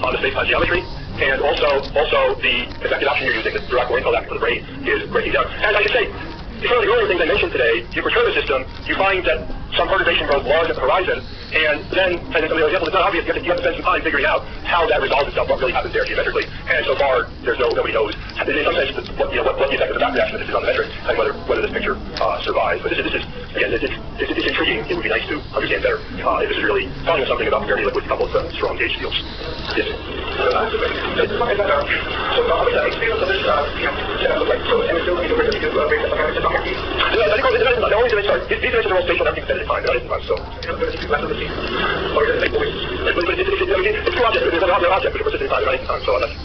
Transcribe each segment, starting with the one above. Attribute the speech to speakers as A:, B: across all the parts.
A: on the space-time geometry, and also the effective option you're using, the direct or encode for the brain, is breaking down. And I should say, some of the earlier things I mentioned today, you perturb the system, you find that some perturbation grows large at the horizon, and then, as in some of the examples, it's not obvious. You have to spend some time figuring out how that resolves itself, what really happens there geometrically. And so far, nobody knows. In some sense, what the effect of the back reaction is on the metric, and whether this picture survives. But this is again, it's intriguing. It would be nice to understand better if this is really telling us something about very liquid coupled strong gauge fields. Yes. The only dimensions are, these dimensions are all spatial, everything's set at a time, not at a time, so. It's two objects, there's another object, which are persistent in time, not at a time, so that's,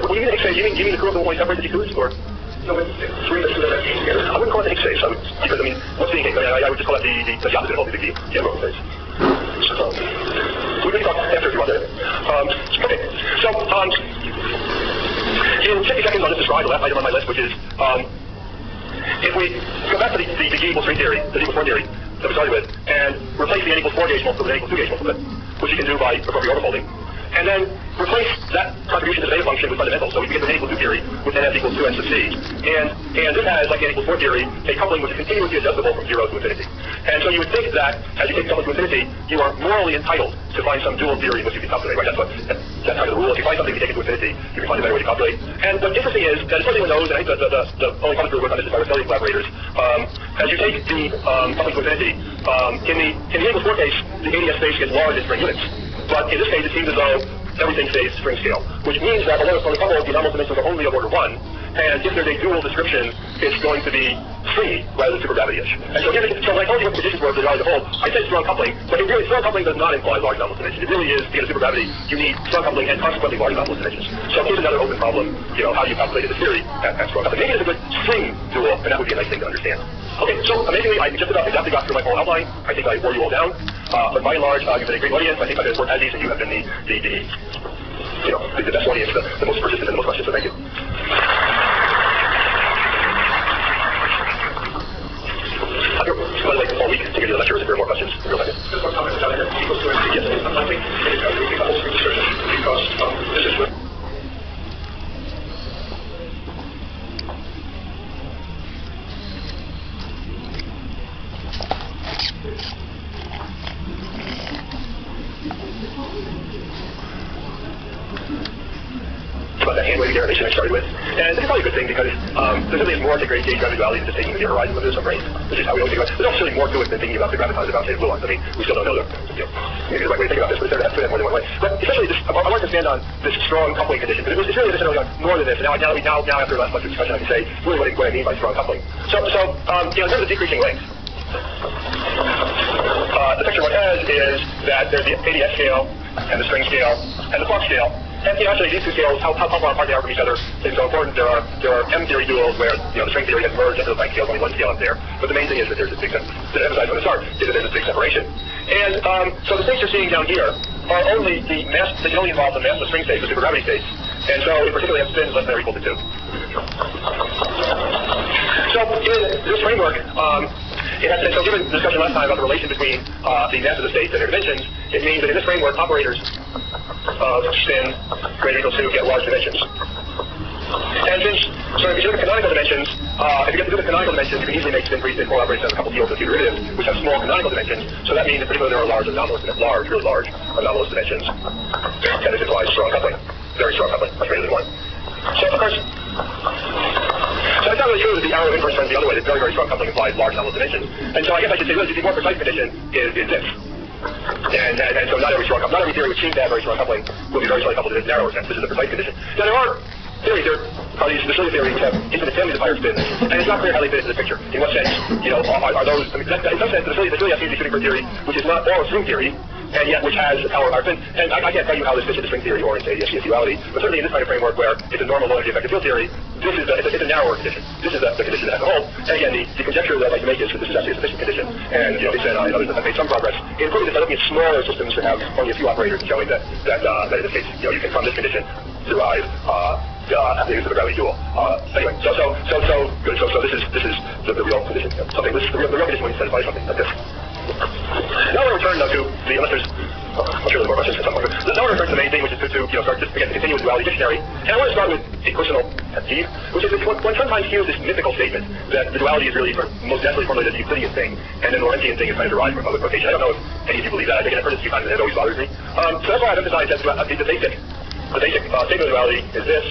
A: when you mean X-ray, you mean the curve will only separate the two fluids, or? No, it's three the two dimensions together. I wouldn't call it an X-ray, because, what's being X? I would just call it the opposite of the emerald phase. We can talk after if you want to. Okay, so, in 60 seconds, I'll just describe the last item on my list, which is, if we go back to the G equals 3 theory, the G equals 4 theory that we started with, and replace the N equals 4 gauge multiplet with an N equals 2 gauge multiplet, which you can do by appropriate overfolding, and then replace that contribution to the beta function with fundamentals. So we can get the N equals 2 theory with NF equals 2n sub c. And this has, like the N equals 4 theory, a coupling which is continuously adjustable from 0 to infinity. And so you would think that as you take coupling to infinity, you are morally entitled to find some dual theory in which you can calculate, right? That's kind of the rule. If you find something, you take it to infinity, you can find a better way to calculate. And what's interesting is that as far as anyone knows, and I think the only public group work on this is my Aristotelian collaborators, as you take the coupling to infinity, in the N equals 4 case, the ADS space gets large in string units. But in this case, it seems as though everything stays string scale, which means that although it's on the couple, the anomalous dimensions are only of order 1, and if there's a dual description, it's going to be stringy rather than supergravity-ish. And so when I told you what the conditions were for the rise of whole, I said strong coupling, but it really, strong coupling does not imply large anomalous dimensions. It really is, to get a supergravity, you need strong coupling and consequently large anomalous dimensions. So here's another open problem, how do you calculate the theory at strong coupling? Maybe it's a good string dual, and that would be a nice thing to understand. Okay, so amazingly, I just about exactly got through my whole outline. I think I wore you all down. But by and large, you've been a great audience. I think I've been as these, and you have been the best audience, the most persistent and the most questions, so thank you. By the way, all week to give you the lectures if there are more questions. Real second. Just one comment. Yes. I think because this is about that hand wavy derivation I started with. And this is probably a good thing because there really is more to great gauge gravity duality than just taking the horizon of this brain, which is how we always think about it. There's actually more to it than thinking about the gravitons about say gluons. I mean, we still don't know maybe the right way to think about this, but it's better to have more than one way. But essentially, I want to stand on this strong coupling condition, because it's really necessarily more than this. And now after the last lecture discussion, I can say really what I mean by strong coupling. So in terms of decreasing length, the picture one has is that there's the ADS scale and the string scale and the Planck scale. And actually, these two scales, how far apart they are from each other is so important. There are M theory duals where the string theory has merged into the Planck scale. Only one scale up there. But the main thing is that there's this big to emphasize from the start is that there's this big separation. And so the states you're seeing down here are only the mass. They can only involve the massless string states, the supergravity states. And so it particularly have spins less than or equal to 2. So in this framework, so given the discussion last time about the relation between the mass of the states and their dimensions, it means that in this framework, operators of spin greater than equal to get large dimensions. And if you look at canonical dimensions, if you get to do the canonical dimensions, you can easily make spin free spin core operators and a couple fields of few derivatives, which have small canonical dimensions. So that means in particular there are really large anomalous dimensions. And this implies strong coupling, very strong coupling, much greater than 1. So of course, so it's not really true that the arrow of inverse runs the other way, that very, very strong coupling implies large anomalous dimensions. And so I guess I should say, the more precise condition is this. And so not every theory which seems to have very strong coupling will be very strongly coupled in a narrower sense. This is the precise condition. Now there are theories, the Cilia theory, which have infinite families of higher spins, and it's not clear how they fit into the picture. In what sense, are those, in some sense, the Cilia seems to be shooting for a theory which is not all string theory, and yet which has a power of higher spin. And I can't tell you how this fits into string theory or into ADS duality, but certainly in this kind of framework where it's a normal low-energy effective field theory, this is it's a narrower condition. This is the condition that has a hold. And again, the conjecture that I'd like to make is that this is actually a sufficient condition. And they said and others have made some progress, including by looking at smaller systems that have only a few operators and showing that in this case, you can from this condition derive the use of a gravity dual. Anyway, so the real condition. Something, the real condition when you satisfy something like this. Now we're going to return to the, unless there's, I'm sure there's more questions at some point. Now we're going to return to the main thing, which is to start just again to continue with the duality dictionary. And I want to start with a personal pet peeve, which is one sometimes hears this mythical statement that the duality is really most definitely formulated as a Euclidean thing, and then the Lorentzian thing is kind of derived from public quotation. I don't know if any of you believe that. I think I've heard this a few times and it always bothers me. So that's why I've emphasized that the basic statement of duality is this.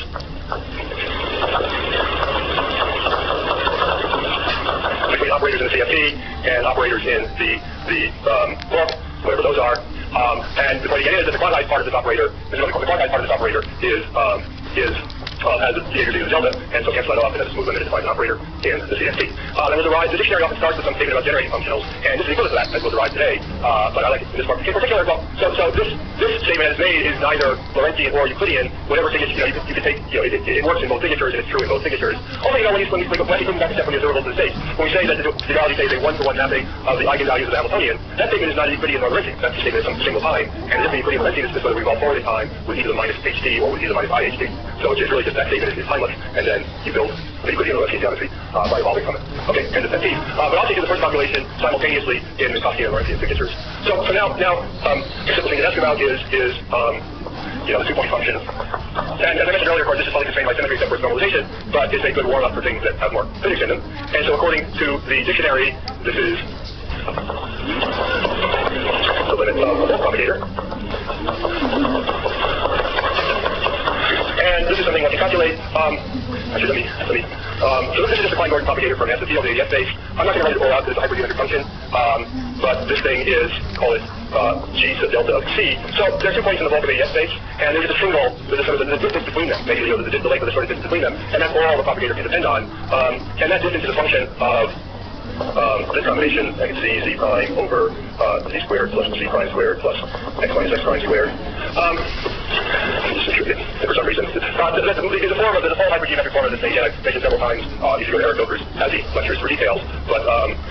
A: Between operators in the CFT and operators in the book, whatever those are. And the point again is that the quantized part of this operator, the quantized part of this operator has the behavior due to delta, and so cancel that off and has a smooth limited defines an operator in the CFT. And the dictionary often starts with some statement about generating functionals, and this is equivalent to that, as we'll derive today. But I like this part in particular. Well, so this statement as made is neither Lorentzian or Euclidean. Whatever signature, you can take, it works in both signatures and it's true in both signatures. Also, when you go back a step when you observable to the states, when we say that the duality says a one-to-one mapping of the eigenvalues of the Hamiltonian, that statement is not Euclidean nor Lorentzian. That's a statement at some single time, and it isn't Euclidean or Lorentzian. It's just whether we evolve forward in time with e to the minus ht or with e to the minus iht. So it's really just that statement is timeless, and then you build Euclidean or Lorentzian geometry by evolving from it. Okay, end of pet peeve. But I'll take the first population simultaneously in Minkowskian and Lorentzian signatures. So now, the simple thing to ask about is the 2-point function. And as I mentioned earlier, of course, this is slightly constrained by symmetry except for its normalization, but it's a good warm-up for things that have more physics in them. And so according to the dictionary, this is the limit of the propagator. And this is something one can calculate. Actually, let me. So this is just a Klein-Gordon propagator for a massive field in the S-space. I'm not going to write it all out because it's a hypergeometric function, but this thing is, call it g sub delta of c. So there are 2 points in the bulk of the S-space, and there's a single, there's a distance between them, basically, the length of the sort of distance between them, and that's all the propagator can depend on. And that distance is a function of this combination, I can see z prime over z squared plus z prime squared plus x minus x prime squared. For some reason, there's a form of the default hypergeometric form of this thing. I've mentioned several times. You should go to Eric Gilbert's Hazy lectures for details. But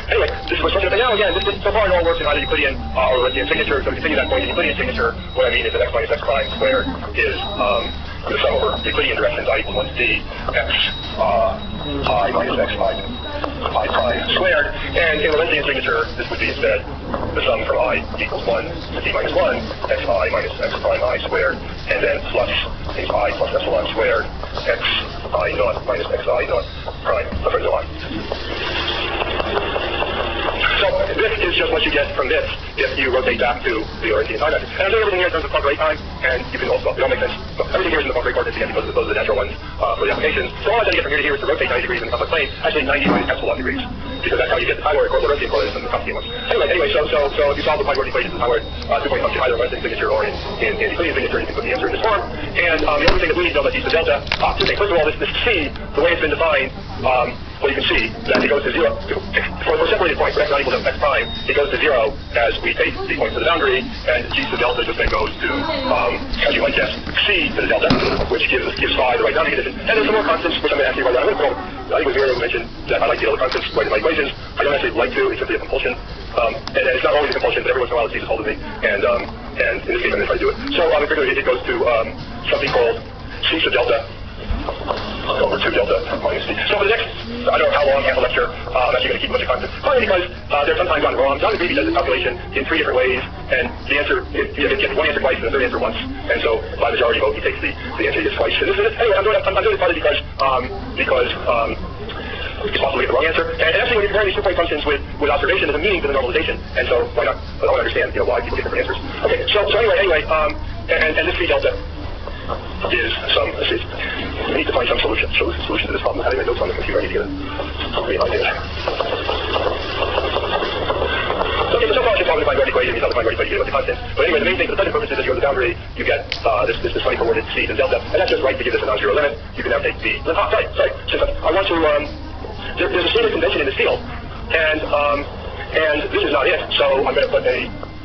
A: anyway, this is what's function. Now again, so far it all works in either Euclidean or Lorentzian signature. So to continue that point, in Euclidean signature, what I mean is that x minus x prime squared is the sum over Euclidean directions I equals 1 to d x I minus x I prime squared. And in Lorentzian signature, this would be instead the sum from I equals 1 to d minus 1 x I minus x prime I squared, and then plus things I plus epsilon squared x I naught minus x I naught prime over so on. So this is just what you get from this if you rotate back to the Lorentzian time method. And I'm doing everything here in terms of Poincare time, and you can also, it all makes sense. So everything here is in the Poincare coordinates again because those are the natural ones for the applications. So all I have to get from here to here is to rotate 90 degrees in the complex plane, actually 90 minus epsilon degrees, because that's how you get the Poincare Lorentzian coordinates and the Minkowskian ones. Anyway, so if you solve the Poincare equation, the Poincare 2-point function either in Lorentzian signature or in Euclidean signature, you can put the answer in this form. And the only thing that we need to know about d sub delta, two things. First of all, this c, the way it's been defined, well, you can see that it goes to 0. For separated points, for x not equal to x prime, it goes to 0 as we take the points to the boundary, and g sub delta just then goes to, as you might guess, c to the delta, which gives phi the right boundary condition. And there's some more constants, which I'm going to actually write down. I think it was Miriam who mentioned that I like to know the constants right in my equations. I don't actually like to, it's simply a compulsion. And it's not always a compulsion, but every once in a while it seizes hold of me. And in this case, I'm going to try to do it. So in particular, it goes to something called c sub delta over 2 delta minus d. So for the next, I don't know how long, half a lecture, I'm actually going to keep a bunch of constants. Partly because they're sometimes gone wrong. John Greevy does the calculation in 3 different ways, and the answer, you get one answer twice and the third answer once. And so by majority vote, he takes the answer he gets twice. And anyway, I'm doing it partly because it's possibly the wrong answer. And actually, when you're comparing these 2-point functions with observation, there's a meaning to the normalization. And so why not? I want to understand, why people get different answers. Okay, so anyway, and this c delta is some, let's see, we need to find some solution to this problem. Having my notes on the computer, I need to get a idea. Okay, so far I should probably find the equation, you have to find the equation with the constant. But anyway, the main thing for the present purposes is you go to the boundary, you get this funny coordinate c to delta, and that's just right to give this a non-zero limit. You can now take the, sorry, since I want to, there's a standard convention in this field, and this is not it, so I'm going to put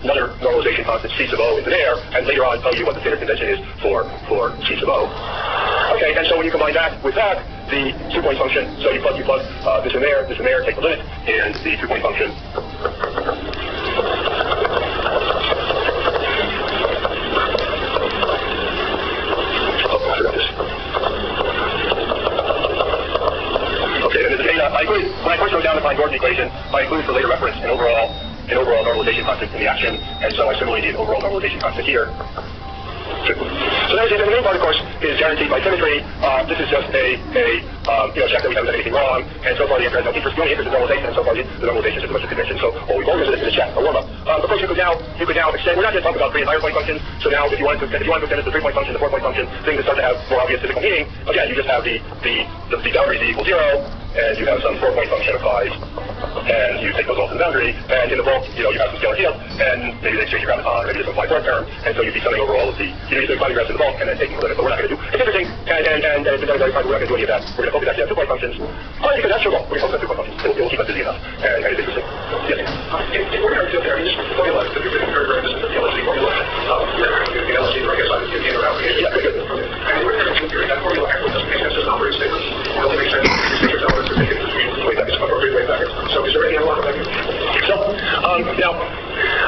A: another normalization constant c sub o into there, and later on tell you what the standard convention is for c sub o. Okay, and so when you combine that with that, the 2-point function, so you plug this in there, take the limit, and the 2-point function when I first wrote down the Klein-Gordon equation, I included for later reference an overall normalization constant in the action, and so I similarly need an overall normalization constant here. So now the main part, of course, is guaranteed by symmetry. This is just a check that we haven't done anything wrong, and so far the answer has no interest. The only interest is normalization, and so far the normalization is just a bunch of convention. So all we've always is a check, a warm-up. Of course, you could now extend. We're not going to talk about 3 and higher point functions. So now, if you wanted to extend it to 3-point function, the 4-point function, things that start to have more obvious physical meaning. Again, you just have the boundary z equals 0, and you have some 4-point function of phi, and you take those all to the boundary, and in the bulk, you have some scalar field, and maybe they exchange your graviton, maybe there's some phi term, and so you'd be summing over all of the, you body graphs in the bulk, and then taking the limit, but we're not going to do. It's interesting, and it's been very fun, we're not going to do any of that. We're going to focus actually on 2-point functions. Partly because that's your goal. We're going to focus on 2-point functions. It will keep us busy enough, and it's interesting. Yes? If we're going to there, this formula, the very this is the LSD formula. The LSD, I guess, I'm getting around. Yeah, good. And we're going to that formula actually doesn't make sense as an operating statement. It only makes sense if you elements are taken way back, appropriate way back. So is there any analog of that? So, now,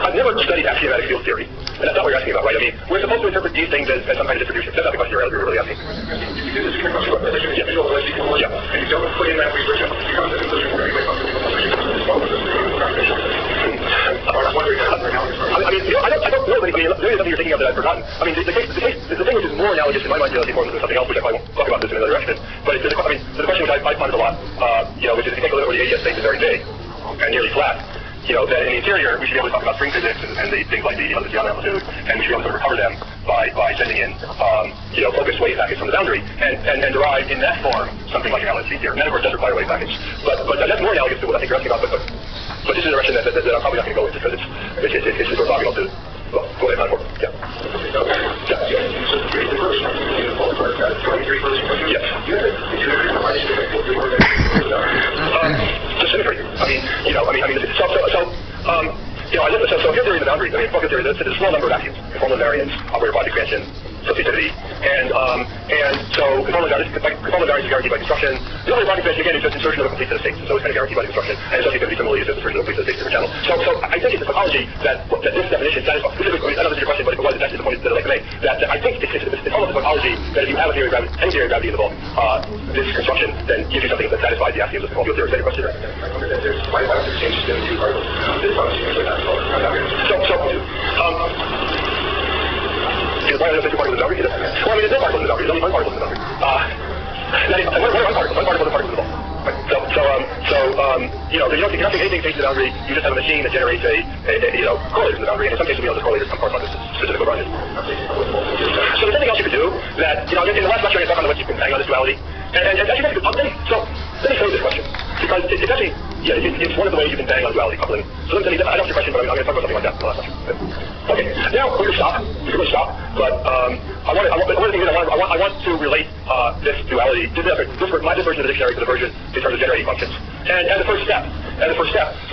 A: I've never studied axiomatic field theory, and that's not what you're asking about, right? I mean, we're supposed to interpret these things as some kind of distribution. That's not the question you're really asking. If you do this, you can question about that. Yeah. And you don't put in that research, you come to the conclusion where you make up I don't know, but maybe something you're thinking of that I've forgotten. I mean, the thing which is more analogous in my mind to LSD forms is something else, which I won't talk about this in another direction. But there's a question which I find a lot, which is if you take a look where the AES space is very big and nearly flat, that in the interior we should be able to talk about string physics and the things like the Young amplitude, and we should be able to recover them by sending in focused wave packets from the boundary and derive in that form something like an LSD theorem. And that of course does require a wave package, but that's more analogous to what I think you're asking about. But this is a direction that I'm probably not going to go into because it's just orthogonal to. Well, go ahead, Michael. Yeah. So the first, yes. Just symmetry. So here's the boundary. Focus theory. There's a small number of axioms: conformal invariance, operator product expansion, substitutivity, and so conformal invariance is guaranteed by construction. The operator product expansion again is just insertion of a complete set of states, so it's kind of guaranteed by construction. And substitutivity similarly is just insertion of a complete set of states in different channels. So I think it's a tautology that this definition satisfies. I know this is your question, but if it was, that's the point that I'd like to make. That I think it's almost a tautology that if you have a theory of gravity, any theory of gravity in the bulk, this construction then gives you something that satisfies the axioms of the conformal field theory. Is that your question? Why don't you change this to part of this one? Why are there two particles in the boundary? Well, there's no particles in the boundary. There's only one particle in the boundary. One particle in the bulk. Right. You're not doing anything changing the boundary. You just have a machine that generates correlators in the boundary, and in some cases we know those correlators come correspond to specific Lagranges. So there's something else you could do that, in the last lecture I talked about what you can hang on this duality, and actually that's a good coupling. So let me frame this question, because it's actually, it's one of the ways you can bang on duality coupling. So let me I don't have your question, but I'm going to talk about something like that in the last lecture. Okay, now we're going to stop. We're going to stop, but I want to relate this duality, this version of the dictionary to the version in terms of generating functions. And as a first step,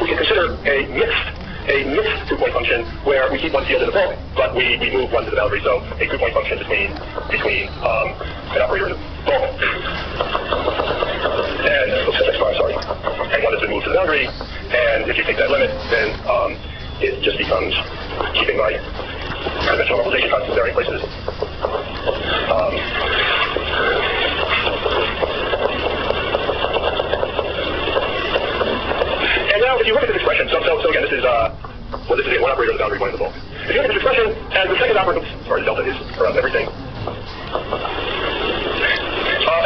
A: we can consider a mixed 2-point function where we keep one field in the bulk, but we move one to the boundary. So a 2-point function between an operator in the bulk and and one has been moved to the boundary. And if you take that limit, then it just becomes keeping my conventional normalization constant in varying places. And now, if you look at this expression, so again, this is this is one operator in the boundary, one in the bulk. If you look at this expression, and the second operator, the delta is around everything.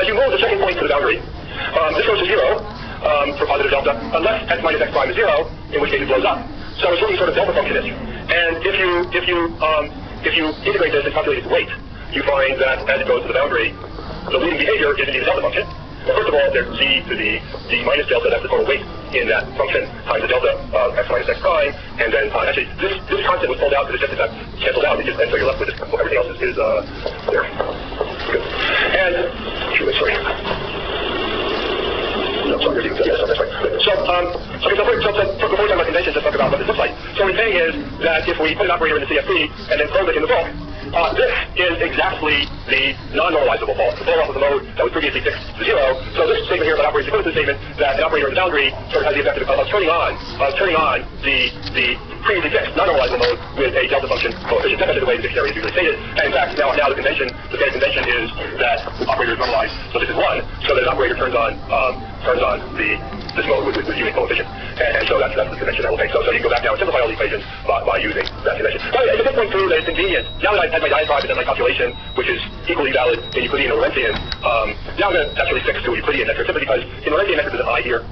A: As you move the second point to the boundary, this goes to 0 for positive delta, unless x minus x prime is 0, in which case it blows up. So it's what sort of delta function is. And if you integrate this and calculate its weight, you find that as it goes to the boundary, the leading behavior is indeed a delta function. Well, first of all, there's z to the d minus delta, that's the total weight in that function, times the delta of x minus x prime, and then actually this constant was pulled out, because it's just in fact canceled out, and so you're left with this, everything else is there. Good. And, sorry. No, so that's right. So before we talk about conventions, let's talk about what this looks like. So what we're saying is that if we put an operator in the CFP and then probe it in the bulk, this is exactly the non-normalizable bulk, the blow off of the mode that was previously fixed to 0. So this statement here about operators equivalent to the statement that an operator in the boundary sort of has the effect of turning on the previously fixed non-normalizable mode with a delta function coefficient. That's the way the dictionary is usually stated. And in fact, now the standard convention is that operator is normalized. So this is 1, so that an operator turns on the this mode with unit coefficient. And so that's the convention that we'll take. So you can go back now and simplify all the equations by using that convention. But yeah, it's a good point too that it's convenient. Now that I've had my diatribe and then my calculation, which is equally valid in Euclidean or Lorentzian, now I'm going to actually fix to a Euclidean metric simply because in Lorentzian metric there's an I here.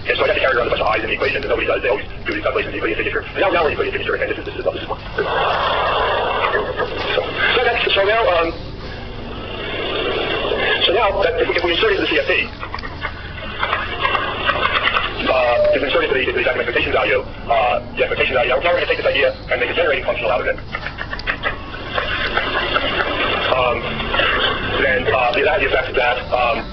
A: And so I have to carry around a bunch of i's in the equation that nobody does. They always do these calculations in Euclidean signature. And now we're in Euclidean signature, and this is one. So now that if we insert it into the CFT, if we insert it into the exact expectation value, now we're going to take this idea and make a generating functional out of it. Then that has the effect that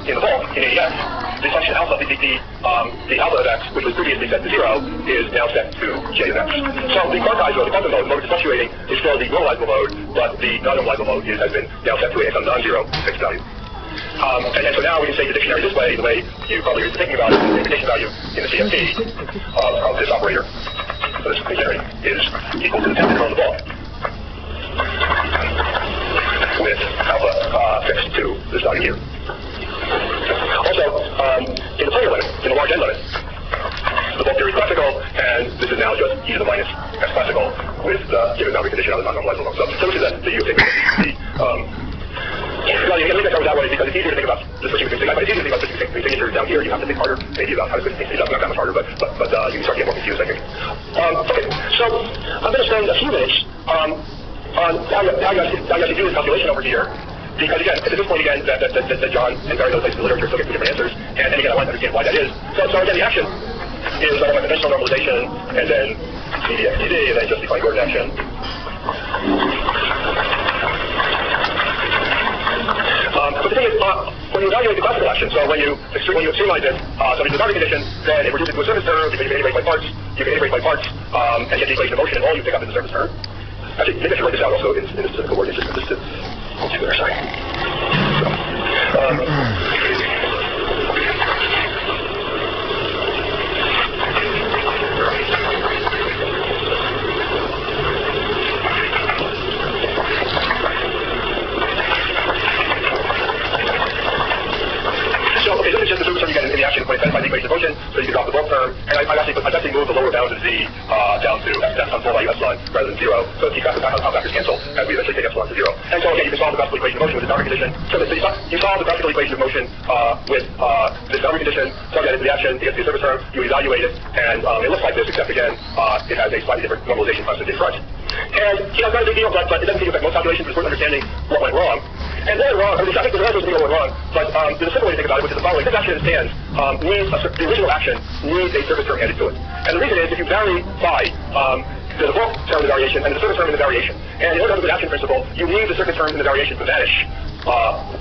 A: in the bulk, in AES, the function alpha, the alpha of x, which was previously set to 0, is now set to j of x. So the quantized mode, the quantum mode, which is fluctuating, is still the normalizable mode, but the non-normalizable mode has been now set to a non-zero fixed value. And so now we can say the dictionary this way, the way you probably are thinking about it, the dictation value in the CFT of this operator, so this dictionary, is equal to the temperature on the bulk, with alpha fixed to this value here. Also, in the planar limit, in the large n limit, the bulk theory is classical, and this is now just e to the minus x classical with the given boundary condition on the non-normalizable mode. So this is the you think well, you can leave it that way because it's easier to think about the switching between signatures. But it's easier to think about switching between signatures down here. You have to think harder, maybe about how to switch things. It's not that much harder, but you can start getting more confused, I think. Okay, so I'm going to spend a few minutes on how you actually do this calculation over here. Because again, at this point again, that John and various other places in the literature still get two different answers, and again, I want to understand why that is. So again, the action is like conventional normalization, and then CDXDD, and then just define Gordon action. But the thing is, when you evaluate the classical action, so when you extremize it, so there's a boundary condition, then it reduces to a surface term, you can integrate by parts, and get the equation of motion, and all you pick up is the surface term. Actually, maybe I should write this out also in the specific word. Let's do better, sorry. This is just the surface term you get in the action when it's satisfied the equation of motion, so you can drop the bulk term, and I've actually moved the lower bound of z down to f on 4 value epsilon rather than 0, so it keeps how factors cancel as we eventually take epsilon to 0. And so again, you can solve the classical equation of motion with this boundary condition. So you solve the classical equation of motion with this boundary condition, plug that into the action, you get the surface term, you evaluate it, and it looks like this, except again, it has a slightly different normalization constant in front. And it's not a big deal, but it doesn't seem to affect most calculations, but it's worth understanding what went wrong. And what went wrong, I think the rest of the went wrong, but there's a simple way to think about it, which is the following. This action stands, the original action needs a surface term added to it. And the reason is, if you vary by the bulk term in the variation and the surface term in the variation, and in order to have a good action principle, you need the surface term in the variation to vanish.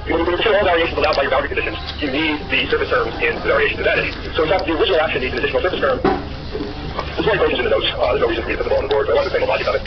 A: When you consider all variations allowed by your boundary conditions, you need the surface terms in the variation to vanish. So in fact, the original action needs an additional surface term. There's more equations in the notes. There's no reason for me to put them all on the board, but I want to explain the logic of it.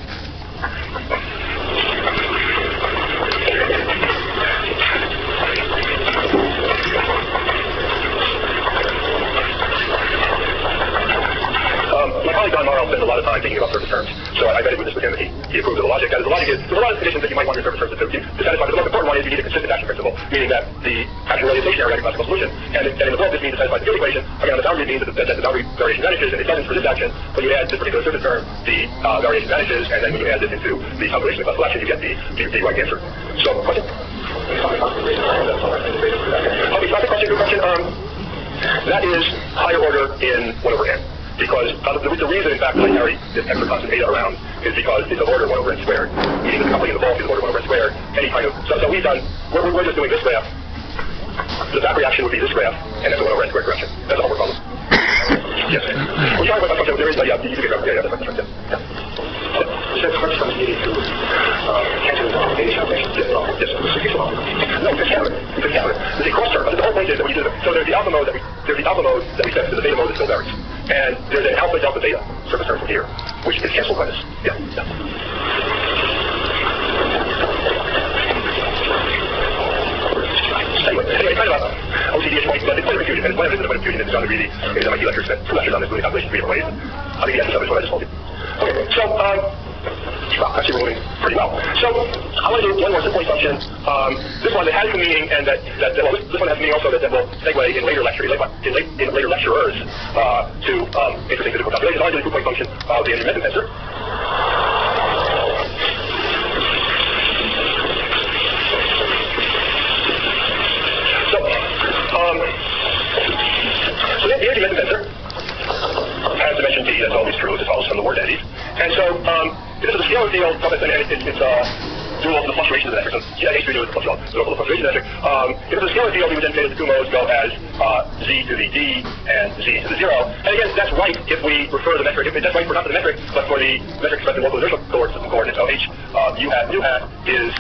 A: My colleague Don Morrow spends a lot of time thinking about surface terms, so I vetted with this with him, and he approved of the logic. That is, the logic is, there's a lot of conditions that you might want your surface terms to satisfy, but the most important one is you need a consistent action principle, meaning that the action really is stationary at a classical solution. And in the book, this means to satisfy the field equation. Again, on the boundary, it means that the boundary variation vanishes, and it doesn't for this action. When you add this particular surface term, the variation vanishes, and then when you add this into the calculation of classical action, you get the right answer. So, question? Okay, classic question, good question. That is higher order in 1 over n. Because the reason, in fact, that I carry this extra constant beta around is because it's of order 1 over n squared. Meaning that the coupling in the bulk is of order 1 over n squared. Any kind of, so we've done, we're just doing this graph. The back reaction would be this graph, and it's a 1 over n squared correction. That's a homework problem. Yes. We're trying to find something, there is, yeah, you can get yeah, that's right, yeah. So the first one is needed to cancel the beta calculation. Yes. No, you can count it. There's a cross term. The whole point is that when you do so there's the alpha mode that we set to the beta mode that still varies. And there's an alpha delta beta surface term from here, which is canceled by this. Yeah. Anyway, kind of OCD is but it's quite a confusion, and one of the reasons confusion is John McGreevy is MIT lectures spent 2 lectures on this doing calculations 3 different ways. I think the essence of it is what I just told you. Okay, so actually we're moving pretty well. So I want to do one more simple function. This one that has some meaning, and this one has meaning also that will segue in later lectures field, so it's dual to the fluctuation of the metric. So H3 is the fluctuation metric. If it's a scalar field, we would then say that the two modes go as z to the d and z to the 0. And again, that's right if we refer the metric. That's right for not for the metric, but for the metric expressed in local inertial system coordinates. So h u hat nu hat is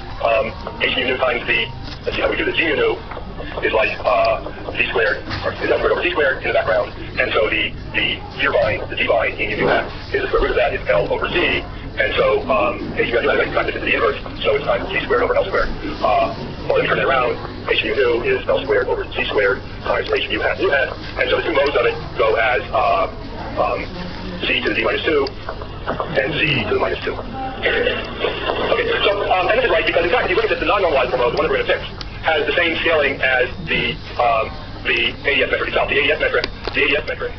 A: h mu nu times the. Let's see how we do the z mu nu is like z squared, or is L squared over z squared in the background. And so the d bind in mu nu hat is the square root of that is L over z. And so, h mu hat is times the inverse, so it's times z squared over L squared. Or let me turn it around, h mu nu is L squared over z squared times h mu hat nu hat. And so the two modes of it go as z to the d minus 2 and z to the minus 2. Okay, so, and this is right because in fact, if you look at this, the non-normalized mode, the one that we're going to fix, has the same scaling as the ADS metric itself. The ADS metric